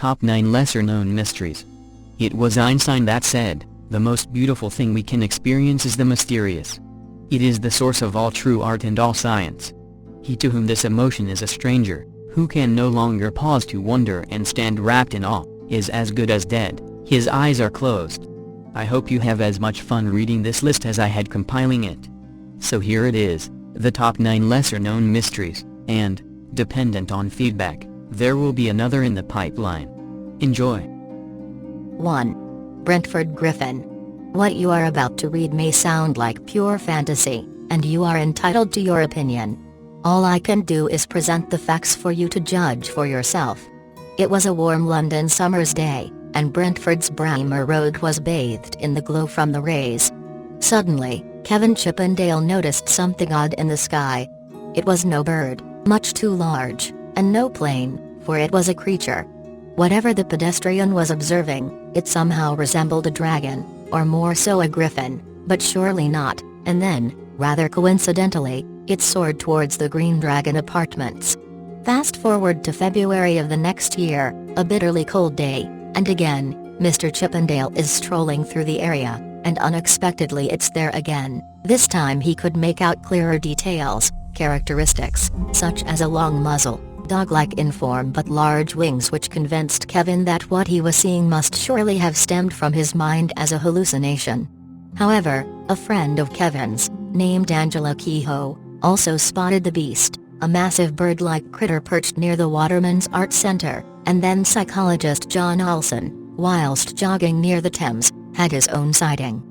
Top 9 Lesser-Known Mysteries. It was Einstein that said, "The most beautiful thing we can experience is the mysterious. It is the source of all true art and all science. He to whom this emotion is a stranger, who can no longer pause to wonder and stand wrapped in awe, is as good as dead, his eyes are closed." I hope you have as much fun reading this list as I had compiling it. So here it is, the top 9 lesser-known mysteries, and, dependent on feedback, there will be another in the pipeline. Enjoy. 1. Brentford Griffin. What you are about to read may sound like pure fantasy, and you are entitled to your opinion. All I can do is present the facts for you to judge for yourself. It was a warm London summer's day, and Brentford's Bramer Road was bathed in the glow from the rays. Suddenly, Kevin Chippendale noticed something odd in the sky. It was no bird, much too large, and no plane, for it was a creature. Whatever the pedestrian was observing, it somehow resembled a dragon, or more so a griffin, but surely not, and then, rather coincidentally, it soared towards the Green Dragon Apartments. Fast forward to February of the next year, a bitterly cold day, and again, Mr. Chippendale is strolling through the area, and unexpectedly it's there again. This time he could make out clearer details, characteristics, such as a long muzzle, dog-like in form but large wings, which convinced Kevin that what he was seeing must surely have stemmed from his mind as a hallucination. However, a friend of Kevin's, named Angela Kehoe, also spotted the beast, a massive bird-like critter perched near the Waterman's Art Centre, and then psychologist John Olson, whilst jogging near the Thames, had his own sighting.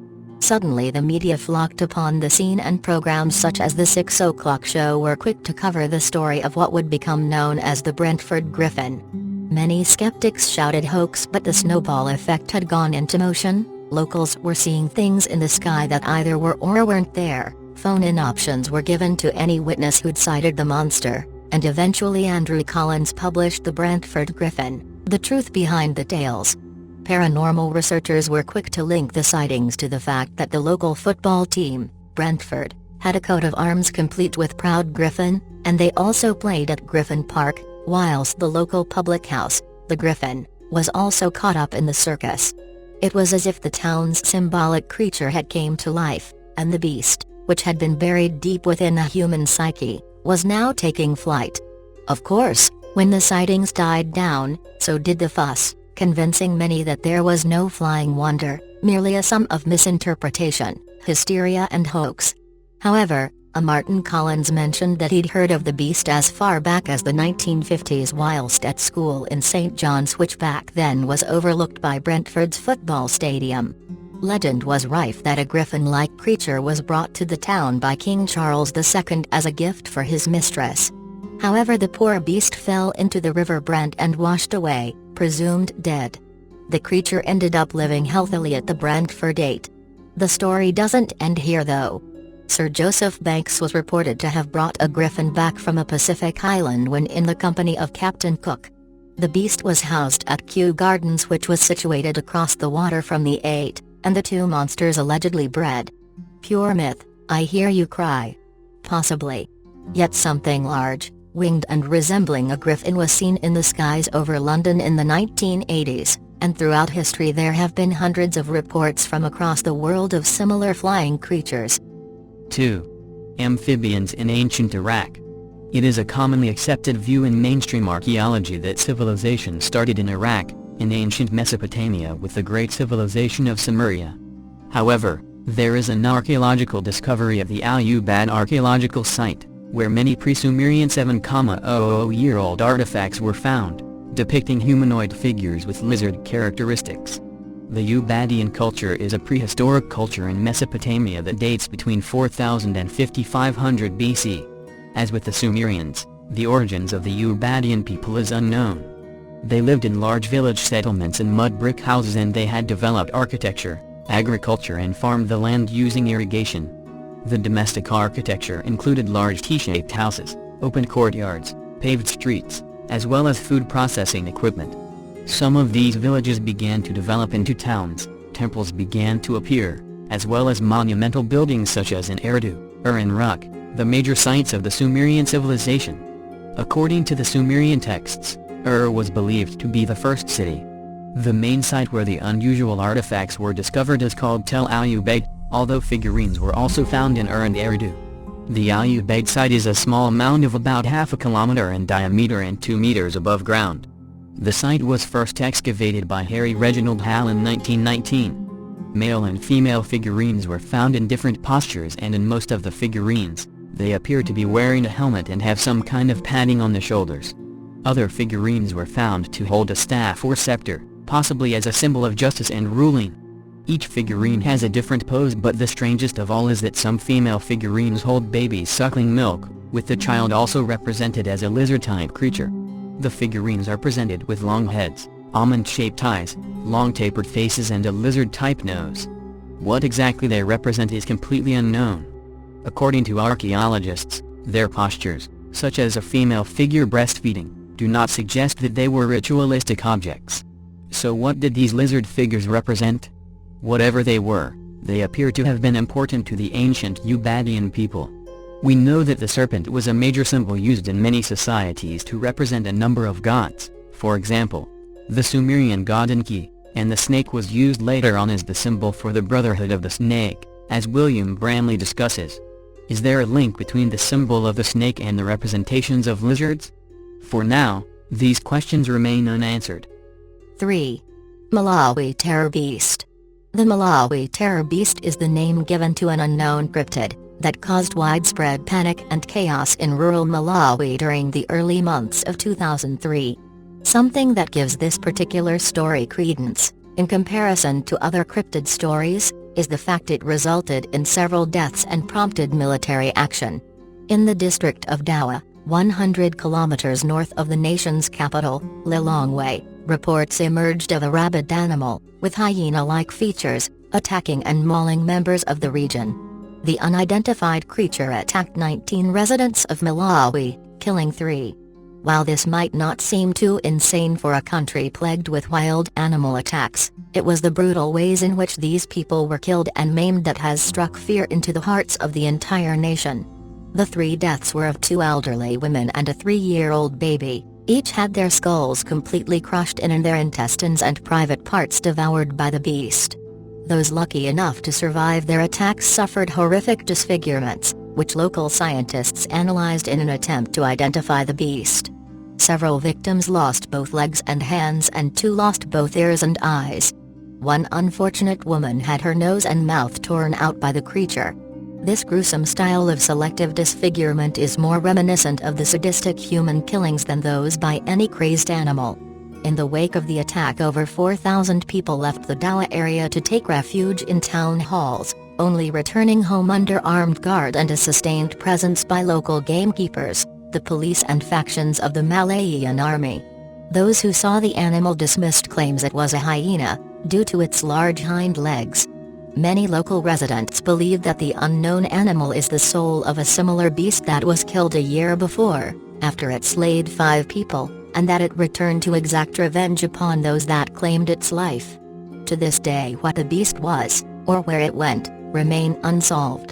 Suddenly the media flocked upon the scene, and programs such as the 6 o'clock show were quick to cover the story of what would become known as the Brentford Griffin. Many skeptics shouted hoax, but the snowball effect had gone into motion. Locals were seeing things in the sky that either were or weren't there. Phone-in options were given to any witness who'd sighted the monster, and eventually Andrew Collins published The Brentford Griffin, The Truth Behind the Tales. Paranormal researchers were quick to link the sightings to the fact that the local football team, Brentford, had a coat of arms complete with Proud Griffin, and they also played at Griffin Park, whilst the local public house, the Griffin, was also caught up in the circus. It was as if the town's symbolic creature had came to life, and the beast, which had been buried deep within a human psyche, was now taking flight. Of course, when the sightings died down, so did the fuss, convincing many that there was no flying wonder, merely a sum of misinterpretation, hysteria and hoax. However, a Martin Collins mentioned that he'd heard of the beast as far back as the 1950s whilst at school in St. John's, which back then was overlooked by Brentford's football stadium. Legend was rife that a griffin-like creature was brought to the town by King Charles II as a gift for his mistress. However, the poor beast fell into the River Brent and washed away, presumed dead. The creature ended up living healthily at the Brentford 8. The story doesn't end here though. Sir Joseph Banks was reported to have brought a griffin back from a Pacific island when in the company of Captain Cook. The beast was housed at Kew Gardens, which was situated across the water from the 8, and the two monsters allegedly bred. Pure myth, I hear you cry. Possibly. Yet something large, winged and resembling a griffin was seen in the skies over London in the 1980s, and throughout history there have been hundreds of reports from across the world of similar flying creatures. 2. Amphibians in ancient Iraq. It is a commonly accepted view in mainstream archaeology that civilization started in Iraq, in ancient Mesopotamia, with the great civilization of Sumeria. However, there is an archaeological discovery at the Al-Ubad archaeological site, where many pre-Sumerian 7,000-year-old artifacts were found, depicting humanoid figures with lizard characteristics. The Ubadian culture is a prehistoric culture in Mesopotamia that dates between 4000 and 5500 BC. As with the Sumerians, the origins of the Ubadian people is unknown. They lived in large village settlements and mud brick houses, and they had developed architecture, agriculture and farmed the land using irrigation. The domestic architecture included large T-shaped houses, open courtyards, paved streets, as well as food processing equipment. Some of these villages began to develop into towns, temples began to appear, as well as monumental buildings such as in Eridu, Ur and Ruk, the major sites of the Sumerian civilization. According to the Sumerian texts, Was believed to be the first city. The main site where the unusual artifacts were discovered is called Tel Ayyub, although figurines were also found in and Eridu. The Ayyub site is a small mound of about half a kilometer in diameter and 2 meters above ground. The site was first excavated by Harry Reginald Hall in 1919. Male and female figurines were found in different postures, and in most of the figurines, they appear to be wearing a helmet and have some kind of padding on the shoulders. Other figurines were found to hold a staff or scepter, possibly as a symbol of justice and ruling. Each figurine has a different pose, but the strangest of all is that some female figurines hold babies suckling milk, with the child also represented as a lizard-type creature. The figurines are presented with long heads, almond-shaped eyes, long tapered faces and a lizard-type nose. What exactly they represent is completely unknown. According to archaeologists, their postures, such as a female figure breastfeeding, do not suggest that they were ritualistic objects. So what did these lizard figures represent? Whatever they were, they appear to have been important to the ancient Ubadian people. We know that the serpent was a major symbol used in many societies to represent a number of gods, for example, the Sumerian god Enki, and the snake was used later on as the symbol for the Brotherhood of the Snake, as William Bramley discusses. Is there a link between the symbol of the snake and the representations of lizards? For now, these questions remain unanswered. 3. Malawi Terror Beast. The Malawi Terror Beast is the name given to an unknown cryptid that caused widespread panic and chaos in rural Malawi during the early months of 2003. Something that gives this particular story credence, in comparison to other cryptid stories, is the fact it resulted in several deaths and prompted military action. In the district of Dawa, 100 kilometers north of the nation's capital, Lilongwe, reports emerged of a rabid animal, with hyena-like features, attacking and mauling members of the region. The unidentified creature attacked 19 residents of Malawi, killing 3. While this might not seem too insane for a country plagued with wild animal attacks, it was the brutal ways in which these people were killed and maimed that has struck fear into the hearts of the entire nation. The 3 deaths were of 2 elderly women and a 3-year-old baby. Each had their skulls completely crushed in and their intestines and private parts devoured by the beast. Those lucky enough to survive their attacks suffered horrific disfigurements, which local scientists analyzed in an attempt to identify the beast. Several victims lost both legs and hands, and 2 lost both ears and eyes. One unfortunate woman had her nose and mouth torn out by the creature. This gruesome style of selective disfigurement is more reminiscent of the sadistic human killings than those by any crazed animal. In the wake of the attack, over 4,000 people left the Dawa area to take refuge in town halls, only returning home under armed guard and a sustained presence by local gamekeepers, the police and factions of the Malawian army. Those who saw the animal dismissed claims it was a hyena, due to its large hind legs. Many local residents believe that the unknown animal is the soul of a similar beast that was killed a year before, after it slayed 5 people, and that it returned to exact revenge upon those that claimed its life. To this day, what the beast was, or where it went, remain unsolved.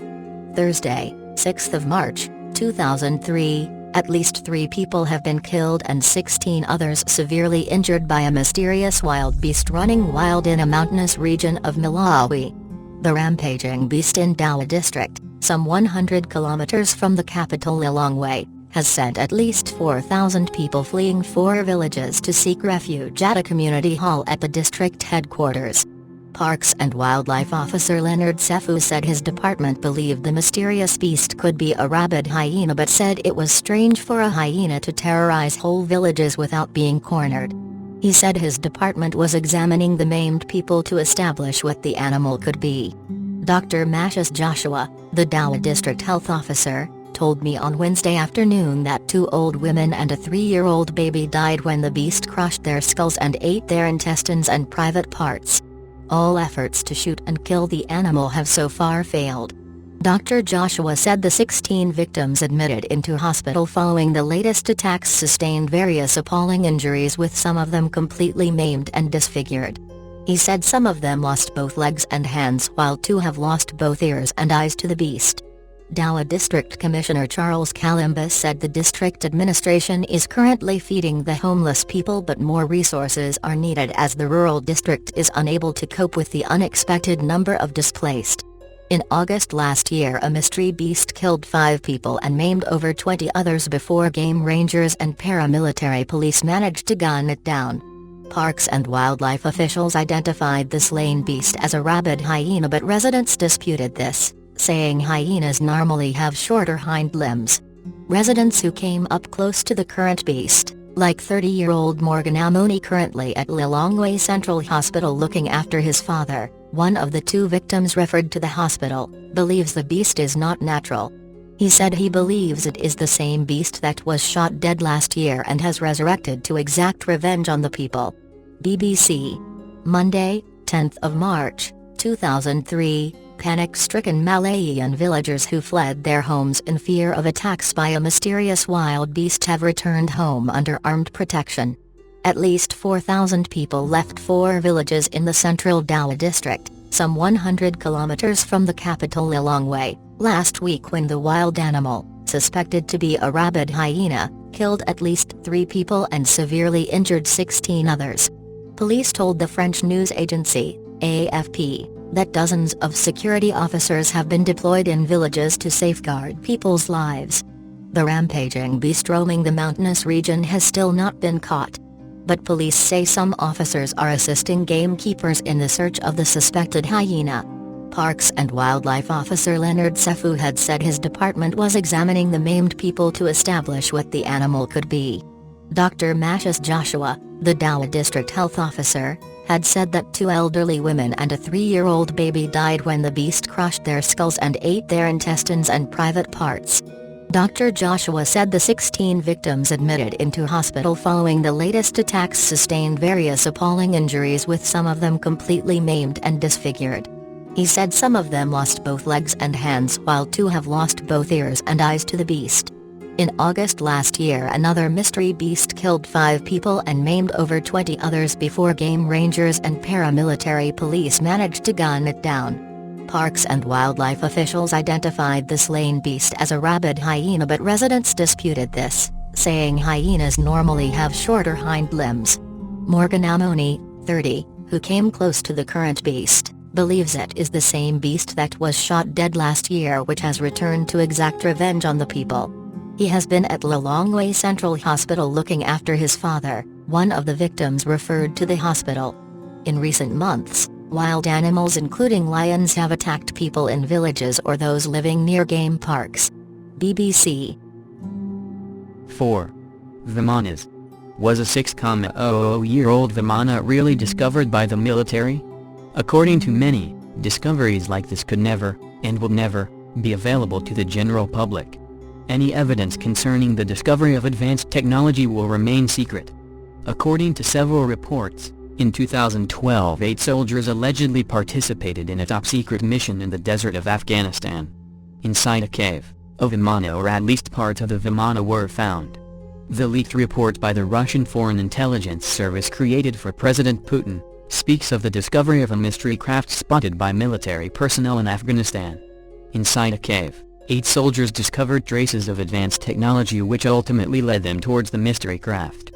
Thursday, 6th of March, 2003, at least 3 people have been killed and 16 others severely injured by a mysterious wild beast running wild in a mountainous region of Malawi. The rampaging beast in Dawa district, some 100 kilometers from the capital Lilongwe, has sent at least 4,000 people fleeing 4 villages to seek refuge at a community hall at the district headquarters. Parks and Wildlife Officer Leonard Sefu said his department believed the mysterious beast could be a rabid hyena, but said it was strange for a hyena to terrorize whole villages without being cornered. He said his department was examining the maimed people to establish what the animal could be. Dr. Mashas Joshua, the Dawa district health officer, told me on Wednesday afternoon that 2 old women and a 3-year-old baby died when the beast crushed their skulls and ate their intestines and private parts. All efforts to shoot and kill the animal have so far failed. Dr. Joshua said the 16 victims admitted into hospital following the latest attacks sustained various appalling injuries, with some of them completely maimed and disfigured. He said some of them lost both legs and hands, while 2 have lost both ears and eyes to the beast. Dowa District Commissioner Charles Kalimba said the district administration is currently feeding the homeless people, but more resources are needed as the rural district is unable to cope with the unexpected number of displaced. In August last year, a mystery beast killed 5 people and maimed over 20 others before game rangers and paramilitary police managed to gun it down. Parks and wildlife officials identified the slain beast as a rabid hyena, but residents disputed this, saying hyenas normally have shorter hind limbs. Residents who came up close to the current beast, like 30-year-old Morgan Amoni, currently at Lilongwe Central Hospital looking after his father, one of the 2 victims referred to the hospital, believes the beast is not natural. He said he believes it is the same beast that was shot dead last year and has resurrected to exact revenge on the people. BBC. Monday, 10th of March, 2003. Panic-stricken Malawian villagers who fled their homes in fear of attacks by a mysterious wild beast have returned home under armed protection. At least 4,000 people left 4 villages in the central Dowa district, some 100 kilometers from the capital Lilongwe, last week when the wild animal, suspected to be a rabid hyena, killed at least 3 people and severely injured 16 others. Police told the French news agency, AFP, that dozens of security officers have been deployed in villages to safeguard people's lives. The rampaging beast roaming the mountainous region has still not been caught. But police say some officers are assisting gamekeepers in the search of the suspected hyena. Parks and Wildlife Officer Leonard Sefu had said his department was examining the maimed people to establish what the animal could be. Dr. Mantis Joshua, the Dowa District Health Officer, had said that 2 elderly women and a 3-year-old baby died when the beast crushed their skulls and ate their intestines and private parts. Dr. Joshua said the 16 victims admitted into hospital following the latest attacks sustained various appalling injuries, with some of them completely maimed and disfigured. He said some of them lost both legs and hands, while 2 have lost both ears and eyes to the beast. In August last year, another mystery beast killed 5 people and maimed over 20 others before game rangers and paramilitary police managed to gun it down. Parks and wildlife officials identified the slain beast as a rabid hyena, but residents disputed this, saying hyenas normally have shorter hind limbs. Morgan Amoni, 30, who came close to the current beast, believes it is the same beast that was shot dead last year, which has returned to exact revenge on the people. He has been at Lilongwe Central Hospital looking after his father, one of the victims referred to the hospital. In recent months, wild animals including lions have attacked people in villages or those living near game parks. BBC. 4. Vimanas. Was a 6,000-year-old Vimana really discovered by the military? According to many, discoveries like this could never, and will never, be available to the general public. Any evidence concerning the discovery of advanced technology will remain secret. According to several reports, in 2012 8 soldiers allegedly participated in a top-secret mission in the desert of Afghanistan. Inside a cave, a Vimana, or at least parts of the Vimana, were found. The leaked report by the Russian Foreign Intelligence Service created for President Putin speaks of the discovery of a mystery craft spotted by military personnel in Afghanistan. Inside a cave, 8 soldiers discovered traces of advanced technology which ultimately led them towards the mystery craft.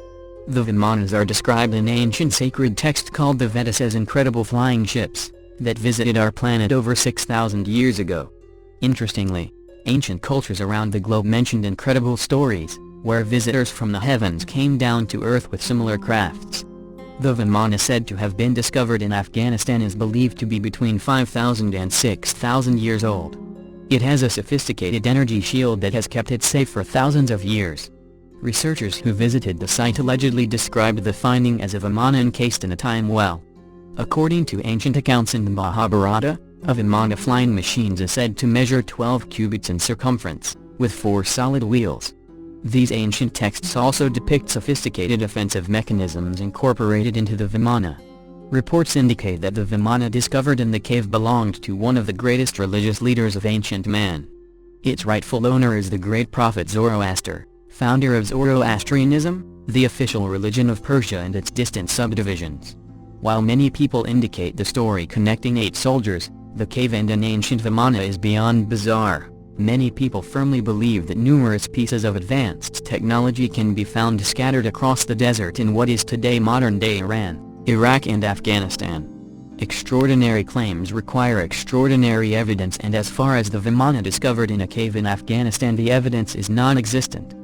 The Vimanas are described in ancient sacred text called the Vedas as incredible flying ships that visited our planet over 6,000 years ago. Interestingly, ancient cultures around the globe mentioned incredible stories where visitors from the heavens came down to Earth with similar crafts. The Vimana said to have been discovered in Afghanistan is believed to be between 5,000 and 6,000 years old. It has a sophisticated energy shield that has kept it safe for thousands of years. Researchers who visited the site allegedly described the finding as a Vimana encased in a time well. According to ancient accounts in the Mahabharata, a Vimana flying machine is said to measure 12 cubits in circumference, with 4 solid wheels. These ancient texts also depict sophisticated offensive mechanisms incorporated into the Vimana. Reports indicate that the Vimana discovered in the cave belonged to one of the greatest religious leaders of ancient man. Its rightful owner is the great prophet Zoroaster, founder of Zoroastrianism, the official religion of Persia and its distant subdivisions. While many people indicate the story connecting 8 soldiers, the cave and an ancient Vimana is beyond bizarre. Many people firmly believe that numerous pieces of advanced technology can be found scattered across the desert in what is today modern-day Iran, Iraq and Afghanistan. Extraordinary claims require extraordinary evidence, and as far as the Vimana discovered in a cave in Afghanistan, the evidence is non-existent.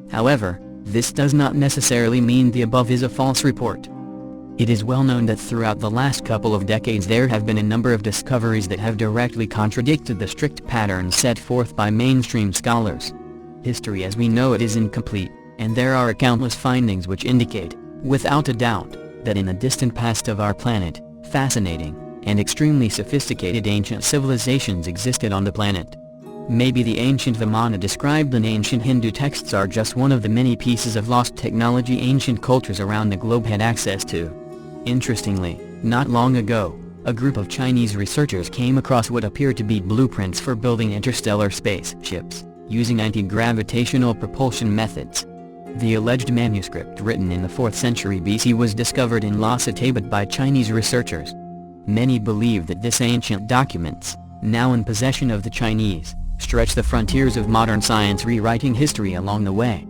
However, this does not necessarily mean the above is a false report. It is well known that throughout the last couple of decades there have been a number of discoveries that have directly contradicted the strict patterns set forth by mainstream scholars. History as we know it is incomplete, and there are countless findings which indicate, without a doubt, that in the distant past of our planet, fascinating, and extremely sophisticated ancient civilizations existed on the planet. Maybe the ancient Vimana described in ancient Hindu texts are just one of the many pieces of lost technology ancient cultures around the globe had access to. Interestingly, not long ago, a group of Chinese researchers came across what appeared to be blueprints for building interstellar spaceships, using anti-gravitational propulsion methods. The alleged manuscript written in the 4th century BC was discovered in Lhasa Tibet by Chinese researchers. Many believe that this ancient documents, now in possession of the Chinese, stretch the frontiers of modern science, rewriting history along the way.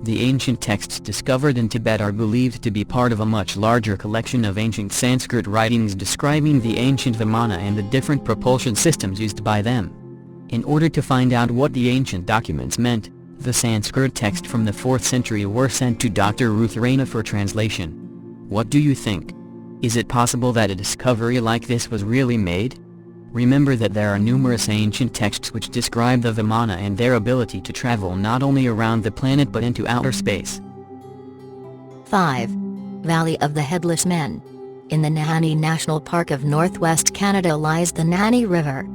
The ancient texts discovered in Tibet are believed to be part of a much larger collection of ancient Sanskrit writings describing the ancient Vimana and the different propulsion systems used by them. In order to find out what the ancient documents meant, the Sanskrit text from the 4th century were sent to Dr. Ruth Rana for translation. What do you think? Is it possible that a discovery like this was really made? Remember that there are numerous ancient texts which describe the Vimana and their ability to travel not only around the planet but into outer space. 5. Valley of the Headless Men. In the Nahanni National Park of northwest Canada lies the Nahanni River.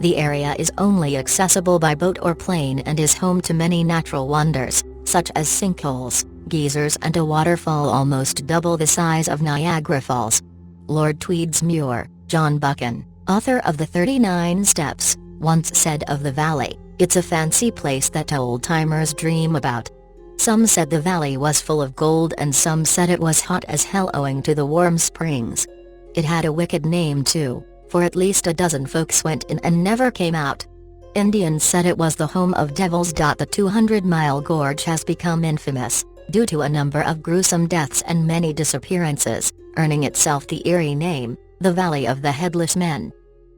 The area is only accessible by boat or plane and is home to many natural wonders, such as sinkholes, geysers and a waterfall almost double the size of Niagara Falls. Lord Tweed's Muir, John Buchan, author of the 39 Steps, once said of the valley, "It's a fancy place that old-timers dream about." Some said the valley was full of gold and some said it was hot as hell owing to the warm springs. It had a wicked name too, for at least a dozen folks went in and never came out. Indians said it was the home of devils. The 200-mile gorge has become infamous, due to a number of gruesome deaths and many disappearances, earning itself the eerie name, the Valley of the Headless Men.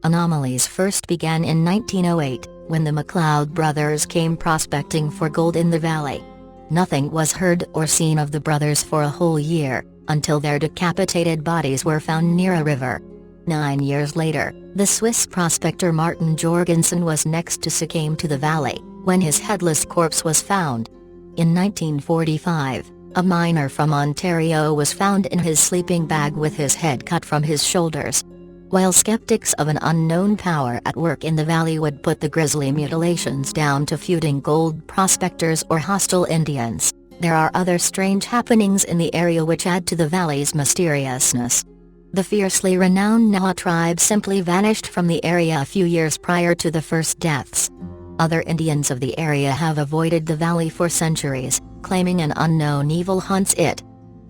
Anomalies first began in 1908, when the MacLeod brothers came prospecting for gold in the valley. Nothing was heard or seen of the brothers for a whole year, until their decapitated bodies were found near a river. 9 years later, the Swiss prospector Martin Jorgensen was next to succumb to the valley, when his headless corpse was found. In 1945, a miner from Ontario was found in his sleeping bag with his head cut from his shoulders. While skeptics of an unknown power at work in the valley would put the grisly mutilations down to feuding gold prospectors or hostile Indians, there are other strange happenings in the area which add to the valley's mysteriousness. The fiercely renowned Naha tribe simply vanished from the area a few years prior to the first deaths. Other Indians of the area have avoided the valley for centuries, claiming an unknown evil haunts it.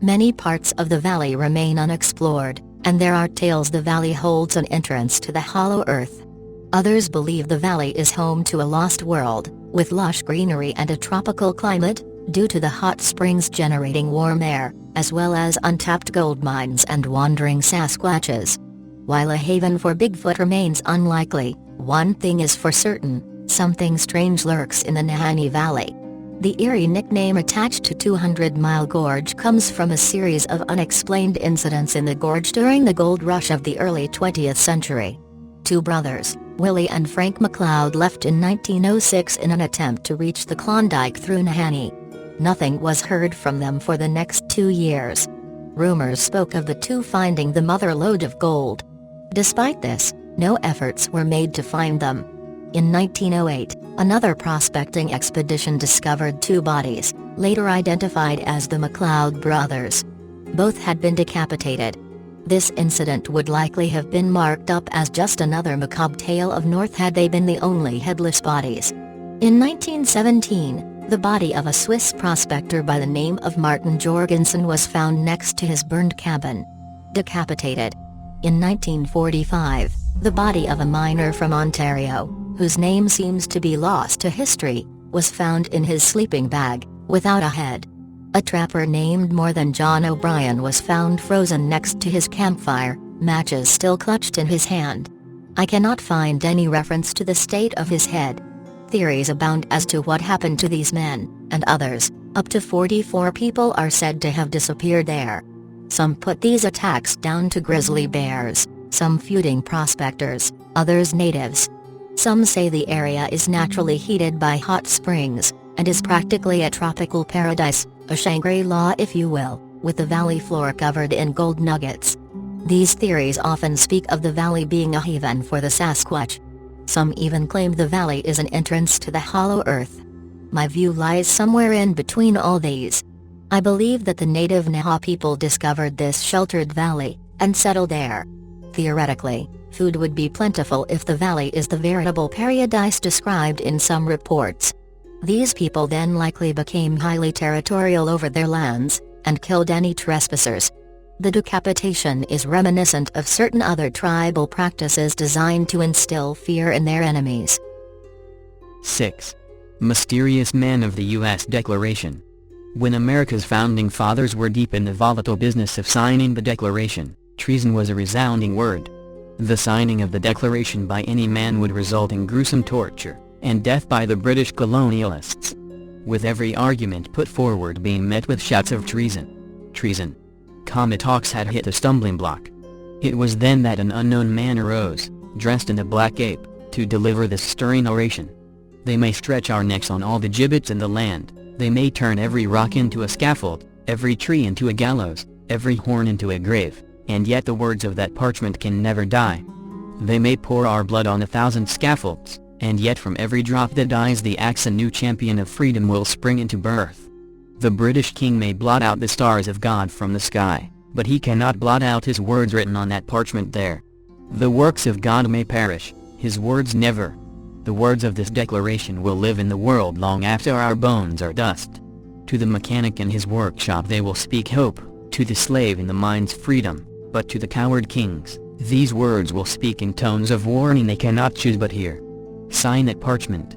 Many parts of the valley remain unexplored, and there are tales the valley holds an entrance to the hollow earth. Others believe the valley is home to a lost world, with lush greenery and a tropical climate, due to the hot springs generating warm air, as well as untapped gold mines and wandering Sasquatches. While a haven for Bigfoot remains unlikely, one thing is for certain: something strange lurks in the Nahanni Valley. The eerie nickname attached to 200-mile Gorge comes from a series of unexplained incidents in the gorge during the gold rush of the early 20th century. Two brothers, Willie and Frank MacLeod, left in 1906 in an attempt to reach the Klondike through Nahanni. Nothing was heard from them for the next 2 years. Rumors spoke of the two finding the mother lode of gold. Despite this, no efforts were made to find them. In 1908, another prospecting expedition discovered two bodies, later identified as the MacLeod brothers. Both had been decapitated. This incident would likely have been marked up as just another macabre tale of North had they been the only headless bodies. In 1917, the body of a Swiss prospector by the name of Martin Jorgensen was found next to his burned cabin, decapitated. In 1945, the body of a miner from Ontario, whose name seems to be lost to history, was found in his sleeping bag, without a head. A trapper named More Than John O'Brien was found frozen next to his campfire, matches still clutched in his hand. I cannot find any reference to the state of his head. Theories abound as to what happened to these men, and others, up to 44 people are said to have disappeared there. Some put these attacks down to grizzly bears, some feuding prospectors, others natives. Some say the area is naturally heated by hot springs, and is practically a tropical paradise, a Shangri-La if you will, with the valley floor covered in gold nuggets. These theories often speak of the valley being a haven for the Sasquatch. Some even claim the valley is an entrance to the hollow earth. My view lies somewhere in between all these. I believe that the native Naha people discovered this sheltered valley, and settled there. Theoretically, food would be plentiful if the valley is the veritable paradise described in some reports. These people then likely became highly territorial over their lands, and killed any trespassers. The decapitation is reminiscent of certain other tribal practices designed to instill fear in their enemies. 6. Mysterious Man of the U.S. Declaration. When America's founding fathers were deep in the volatile business of signing the Declaration, treason was a resounding word. The signing of the Declaration by any man would result in gruesome torture, and death by the British colonialists. With every argument put forward being met with shouts of treason. Treason. Common talks had hit a stumbling block. It was then that an unknown man arose, dressed in a black ape, to deliver this stirring oration. They may stretch our necks on all the gibbets in the land, they may turn every rock into a scaffold, every tree into a gallows, every horn into a grave, and yet the words of that parchment can never die. They may pour our blood on 1,000 scaffolds, and yet from every drop that dies the axe a new champion of freedom will spring into birth. The British king may blot out the stars of God from the sky, but he cannot blot out his words written on that parchment there. The works of God may perish, his words never. The words of this declaration will live in the world long after our bones are dust. To the mechanic in his workshop they will speak hope, to the slave in the mines freedom, but to the coward kings, these words will speak in tones of warning they cannot choose but hear. Sign that parchment.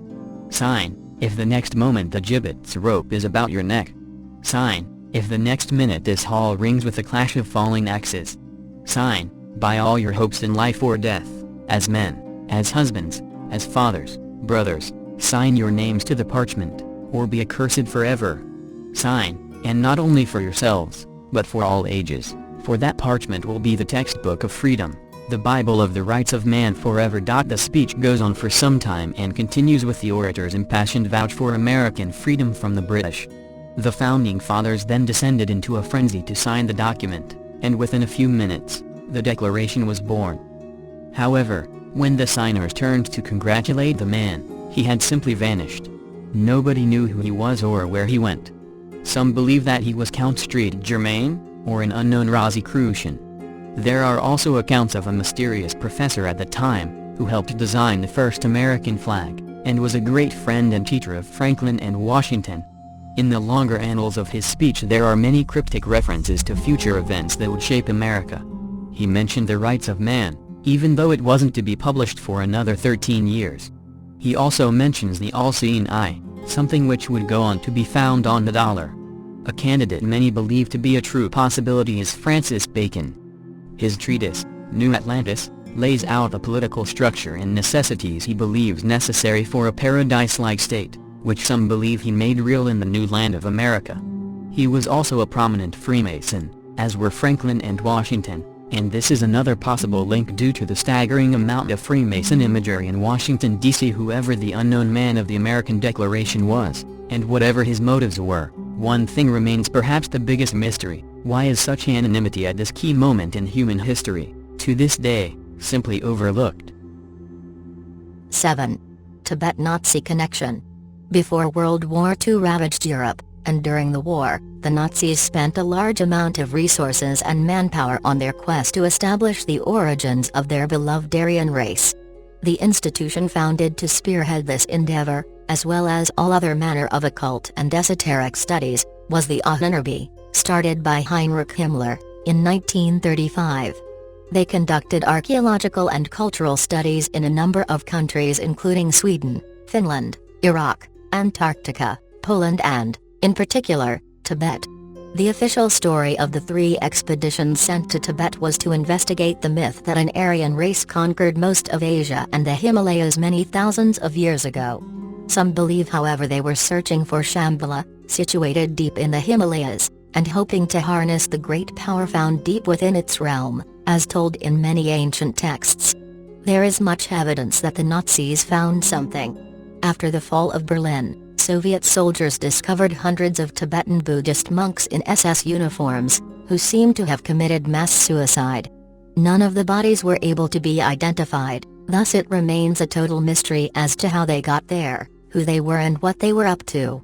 Sign, if the next moment the gibbet's rope is about your neck. Sign, if the next minute this hall rings with the clash of falling axes. Sign, by all your hopes in life or death, as men, as husbands, as fathers, brothers, sign your names to the parchment, or be accursed forever. Sign, and not only for yourselves, but for all ages, for that parchment will be the textbook of freedom, the Bible of the rights of man forever. The speech goes on for some time and continues with the orator's impassioned vouch for American freedom from the British. The founding fathers then descended into a frenzy to sign the document, and within a few minutes, the Declaration was born. However, when the signers turned to congratulate the man, he had simply vanished. Nobody knew who he was or where he went. Some believe that he was Count Street Germain, or an unknown Rosicrucian. There are also accounts of a mysterious professor at the time, who helped design the first American flag, and was a great friend and teacher of Franklin and Washington. In the longer annals of his speech there are many cryptic references to future events that would shape America. He mentioned the rights of man, even though it wasn't to be published for another 13 years. He also mentions the all-seeing eye, something which would go on to be found on the dollar. A candidate many believe to be a true possibility is Francis Bacon. His treatise, New Atlantis, lays out the political structure and necessities he believes necessary for a paradise-like state, which some believe he made real in the new land of America. He was also a prominent Freemason, as were Franklin and Washington, and this is another possible link due to the staggering amount of Freemason imagery in Washington, D.C. Whoever the unknown man of the American Declaration was, and whatever his motives were, one thing remains perhaps the biggest mystery: why is such anonymity at this key moment in human history, to this day, simply overlooked? 7. Tibet Nazi connection. Before World War II ravaged Europe, and during the war, the Nazis spent a large amount of resources and manpower on their quest to establish the origins of their beloved Aryan race. The institution founded to spearhead this endeavor, as well as all other manner of occult and esoteric studies, was the Ahnenerbe, started by Heinrich Himmler, in 1935. They conducted archaeological and cultural studies in a number of countries including Sweden, Finland, Iraq, Antarctica, Poland and, in particular, Tibet. The official story of the 3 expeditions sent to Tibet was to investigate the myth that an Aryan race conquered most of Asia and the Himalayas many thousands of years ago. Some believe, however, they were searching for Shambhala, situated deep in the Himalayas, and hoping to harness the great power found deep within its realm, as told in many ancient texts. There is much evidence that the Nazis found something. After the fall of Berlin, Soviet soldiers discovered hundreds of Tibetan Buddhist monks in SS uniforms, who seemed to have committed mass suicide. None of the bodies were able to be identified, thus it remains a total mystery as to how they got there, who they were and what they were up to.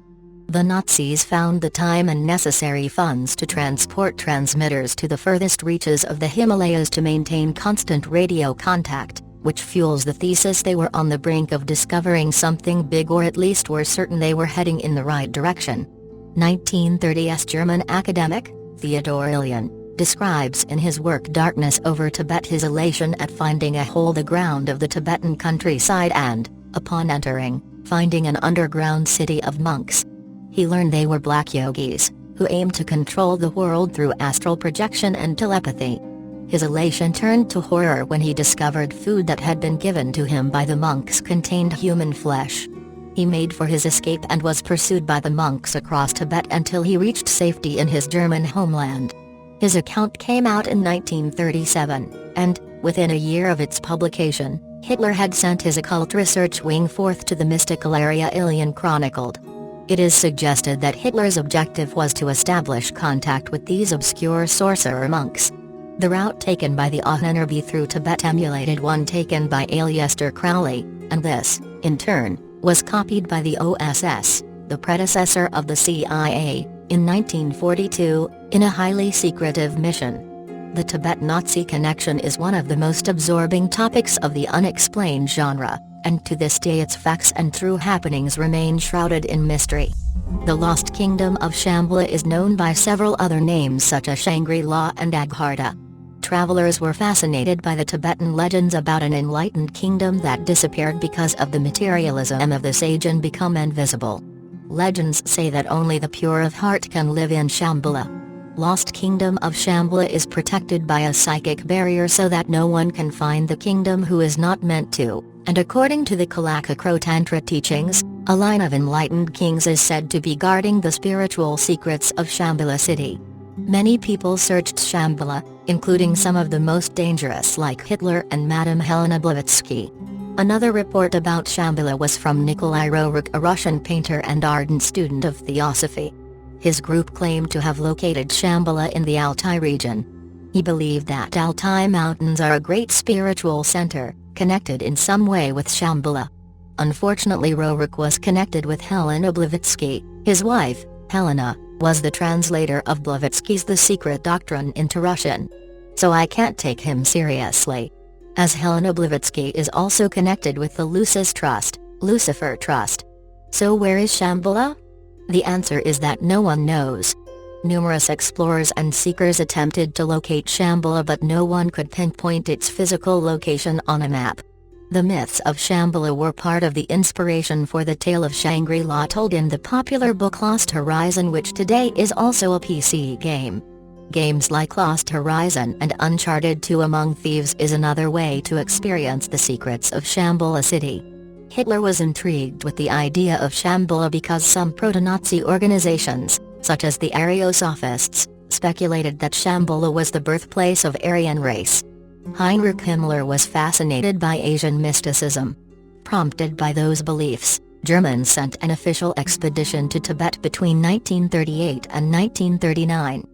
The Nazis found the time and necessary funds to transport transmitters to the furthest reaches of the Himalayas to maintain constant radio contact, which fuels the thesis they were on the brink of discovering something big, or at least were certain they were heading in the right direction. 1930s German academic, Theodor Illian, describes in his work Darkness over Tibet his elation at finding a hole in the ground of the Tibetan countryside and, upon entering, finding an underground city of monks. He learned they were black yogis, who aimed to control the world through astral projection and telepathy. His elation turned to horror when he discovered food that had been given to him by the monks contained human flesh. He made for his escape and was pursued by the monks across Tibet until he reached safety in his German homeland. His account came out in 1937, and, within a year of its publication, Hitler had sent his occult research wing forth to the mystical area Illian chronicled. It is suggested that Hitler's objective was to establish contact with these obscure sorcerer monks. The route taken by the Ahnenerbe through Tibet emulated one taken by Aleister Crowley, and this, in turn, was copied by the OSS, the predecessor of the CIA, in 1942, in a highly secretive mission. The Tibet Nazi connection is one of the most absorbing topics of the unexplained genre, and to this day its facts and true happenings remain shrouded in mystery. The Lost Kingdom of Shambhala is known by several other names such as Shangri-La and Agharta. Travelers were fascinated by the Tibetan legends about an enlightened kingdom that disappeared because of the materialism of the sage and become invisible. Legends say that only the pure of heart can live in Shambhala. Lost Kingdom of Shambhala is protected by a psychic barrier so that no one can find the kingdom who is not meant to, and according to the Kalakakro Tantra teachings, a line of enlightened kings is said to be guarding the spiritual secrets of Shambhala city. Many people searched Shambhala, including some of the most dangerous like Hitler and Madame Helena Blavatsky. Another report about Shambhala was from Nikolai Roerich, a Russian painter and ardent student of theosophy. His group claimed to have located Shambhala in the Altai region. He believed that Altai Mountains are a great spiritual center, connected in some way with Shambhala. Unfortunately, Roerich was connected with Helena Blavatsky. His wife, Helena, was the translator of Blavatsky's The Secret Doctrine into Russian. So I can't take him seriously. As Helena Blavatsky is also connected with the Lucis Trust, Lucifer Trust. So where is Shambhala? The answer is that no one knows. Numerous explorers and seekers attempted to locate Shambhala, but no one could pinpoint its physical location on a map. The myths of Shambhala were part of the inspiration for the tale of Shangri-La told in the popular book Lost Horizon, which today is also a PC game. Games like Lost Horizon and Uncharted 2 Among Thieves is another way to experience the secrets of Shambhala city. Hitler was intrigued with the idea of Shambhala because some proto-Nazi organizations, such as the Ariosophists, speculated that Shambhala was the birthplace of Aryan race. Heinrich Himmler was fascinated by Asian mysticism. Prompted by those beliefs, Germans sent an official expedition to Tibet between 1938 and 1939.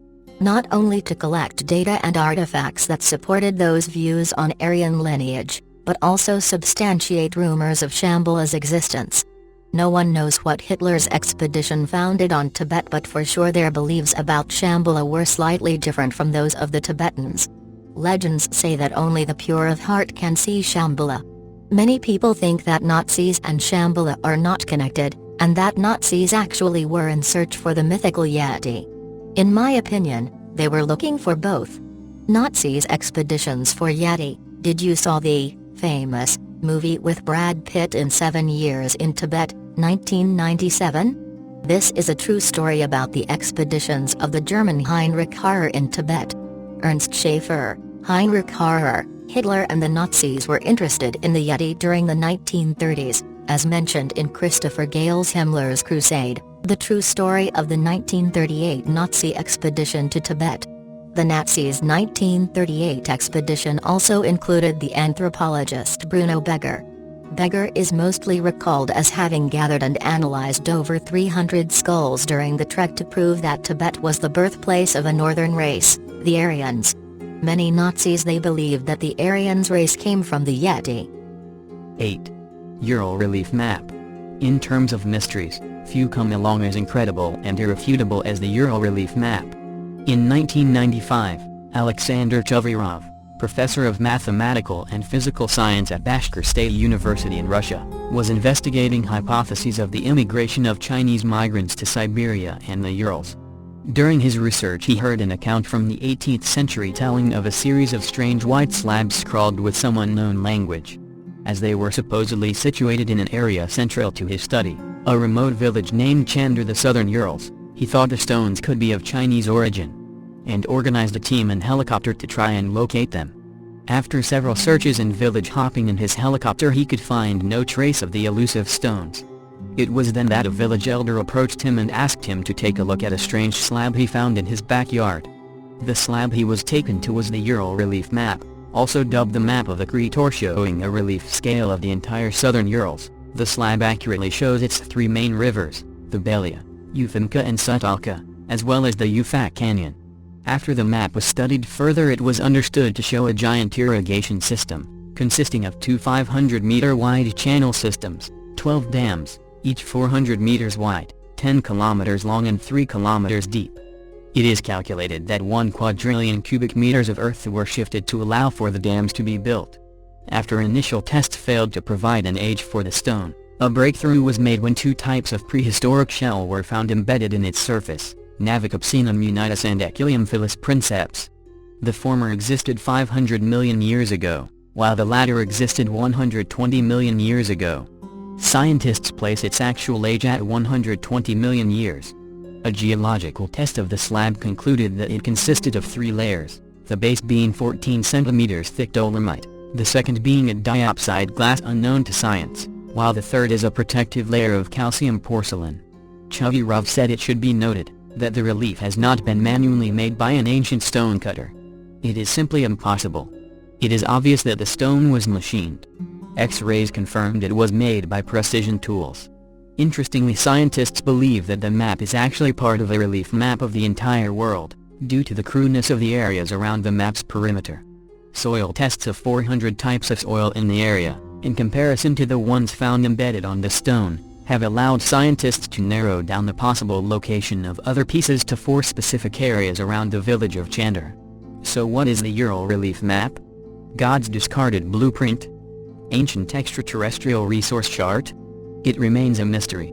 Not only to collect data and artifacts that supported those views on Aryan lineage, but also substantiate rumors of Shambhala's existence. No one knows what Hitler's expedition founded on Tibet, but for sure their beliefs about Shambhala were slightly different from those of the Tibetans. Legends say that only the pure of heart can see Shambhala. Many people think that Nazis and Shambhala are not connected, and that Nazis actually were in search for the mythical Yeti. In my opinion, they were looking for both. Nazis' expeditions for Yeti. Did you saw the famous movie with Brad Pitt in 7 Years in Tibet, 1997? This is a true story about the expeditions of the German Heinrich Harrer in Tibet. Ernst Schaefer, Heinrich Harrer, Hitler and the Nazis were interested in the Yeti during the 1930s, as mentioned in Christopher Gale's Himmler's Crusade, the true story of the 1938 Nazi expedition to Tibet. The Nazis' 1938 expedition also included the anthropologist Bruno Beger. Beger is mostly recalled as having gathered and analyzed over 300 skulls during the trek to prove that Tibet was the birthplace of a northern race, the Aryans. Many Nazis they believed that the Aryans race came from the Yeti. 8. Ural Relief Map. In terms of mysteries, few come along as incredible and irrefutable as the Ural Relief Map. In 1995, Alexander Chuvairov, professor of mathematical and physical science at Bashkir State University in Russia, was investigating hypotheses of the immigration of Chinese migrants to Siberia and the Urals. During his research he heard an account from the 18th century telling of a series of strange white slabs scrawled with some unknown language. As they were supposedly situated in an area central to his study, a remote village named Chandar, the southern Urals, he thought the stones could be of Chinese origin, and organized a team and helicopter to try and locate them. After several searches and village hopping in his helicopter he could find no trace of the elusive stones. It was then that a village elder approached him and asked him to take a look at a strange slab he found in his backyard. The slab he was taken to was the Ural Relief Map, also dubbed the Map of the Creator, showing a relief scale of the entire southern Urals. The slab accurately shows its 3 main rivers, the Belia, Ufimka and Sutalka, as well as the Ufak Canyon. After the map was studied further it was understood to show a giant irrigation system, consisting of 2 500-meter wide channel systems, 12 dams, each 400 meters wide, 10 kilometers long and 3 kilometers deep. It is calculated that 1 quadrillion cubic meters of earth were shifted to allow for the dams to be built. After initial tests failed to provide an age for the stone, a breakthrough was made when 2 types of prehistoric shell were found embedded in its surface, Navicapsinum unitus and Echileumphilus princeps. The former existed 500 million years ago, while the latter existed 120 million years ago. Scientists place its actual age at 120 million years. A geological test of the slab concluded that it consisted of 3 layers, the base being 14 centimeters thick dolomite, the second being a diopside glass unknown to science, while the third is a protective layer of calcium porcelain. Chuvairov said it should be noted that the relief has not been manually made by an ancient stonecutter. It is simply impossible. It is obvious that the stone was machined. X-rays confirmed it was made by precision tools. Interestingly, scientists believe that the map is actually part of a relief map of the entire world, due to the crudeness of the areas around the map's perimeter. Soil tests of 400 types of soil in the area, in comparison to the ones found embedded on the stone, have allowed scientists to narrow down the possible location of other pieces to 4 specific areas around the village of Chandar. So what is the Ural Relief Map? God's discarded blueprint? Ancient extraterrestrial resource chart? It remains a mystery.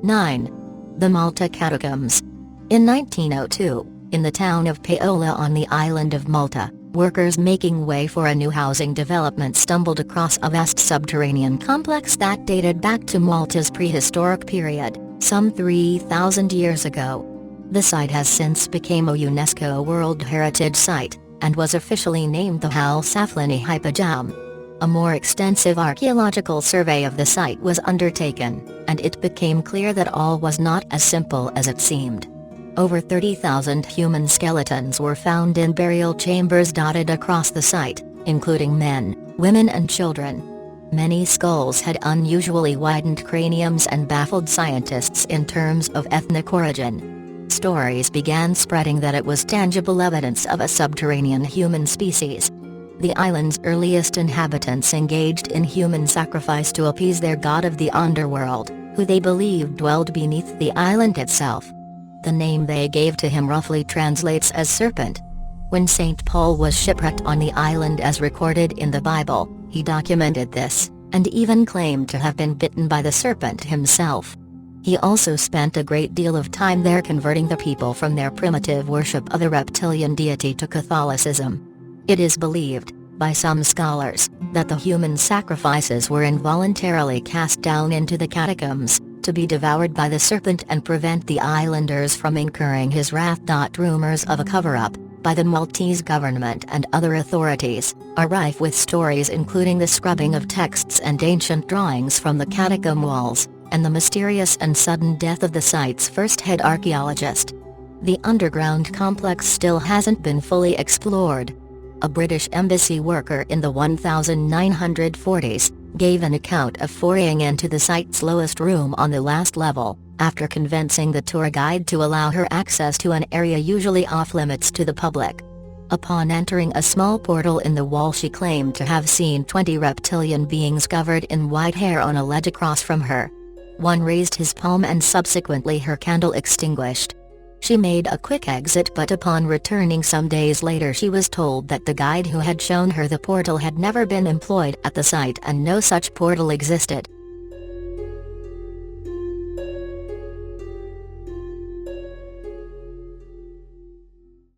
9. The Malta Catacombs. In 1902, in the town of Paola on the island of Malta, workers making way for a new housing development stumbled across a vast subterranean complex that dated back to Malta's prehistoric period, some 3,000 years ago. The site has since become a UNESCO World Heritage Site, and was officially named the Hal Saflieni Hypogam. A more extensive archaeological survey of the site was undertaken, and it became clear that all was not as simple as it seemed. Over 30,000 human skeletons were found in burial chambers dotted across the site, including men, women and children. Many skulls had unusually widened craniums and baffled scientists in terms of ethnic origin. Stories began spreading that it was tangible evidence of a subterranean human species. The island's earliest inhabitants engaged in human sacrifice to appease their god of the underworld, who they believed dwelled beneath the island itself. The name they gave to him roughly translates as serpent. When St. Paul was shipwrecked on the island as recorded in the Bible, he documented this, and even claimed to have been bitten by the serpent himself. He also spent a great deal of time there converting the people from their primitive worship of the reptilian deity to Catholicism. It is believed, by some scholars, that the human sacrifices were involuntarily cast down into the catacombs, to be devoured by the serpent and prevent the islanders from incurring his wrath. Rumors of a cover-up, by the Maltese government and other authorities, are rife with stories including the scrubbing of texts and ancient drawings from the catacomb walls, and the mysterious and sudden death of the site's first head archaeologist. The underground complex still hasn't been fully explored. A British embassy worker in the 1940s, gave an account of foraying into the site's lowest room on the last level, after convincing the tour guide to allow her access to an area usually off-limits to the public. Upon entering a small portal in the wall, she claimed to have seen 20 reptilian beings covered in white hair on a ledge across from her. One raised his palm and subsequently her candle extinguished. She made a quick exit, but upon returning some days later she was told that the guide who had shown her the portal had never been employed at the site and no such portal existed.